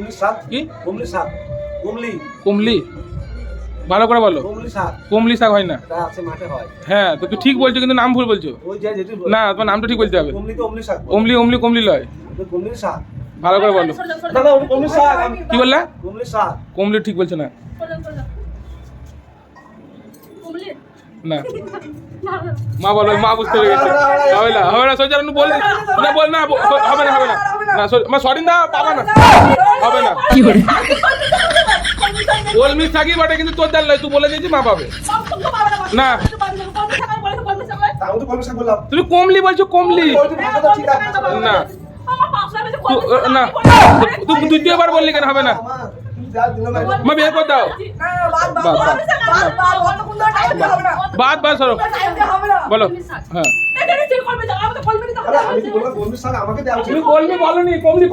কুমলি শাক কি কুমলি শাক কুমলি কুমলি ভালো করে বলো কুমলি শাক কুমলি শাক হয় না তা আছে মাঠে হয় হ্যাঁ তো তুই ঠিক বলছো কিন্তু নাম ভুল বলছো ওই যে যেটি না তোমার নামটা ঠিক বলতে হবে কুমলি তো অমলি শাক অমলি অমলি কমলি লয় কুমলি শাক ভালো করে বলো দাদা ওই কুমলি শাক কি বললা কুমলি শাক কমলি ঠিক বলছো না না মা বলো মা বুঝতে পেরে গেছে হবে না হবে না সোজা বল না বল না হবে না হবে না না মা সরিন দা পাবা না হবে না কি করে কলমি শাকই বটে কিন্তু তোর জান নয় তুই বলে দিয়েছি মা পাবে না তাও তো কুমলি শাক বললাম তুমি কমলি বলছো কমলি ওই তো ভাষা তো ঠিক আছে না না তুই দ্বিতীয়বার বললি কেন হবে না তুমি যা দিন না মা বের করে দাও বাদ বাদ সরো বলো হ্যাঁ আমি কি বলবো কুমলি শাক আমাকে দেওয়া উচিত তুমি কলমি বলো নি কমলি কমলি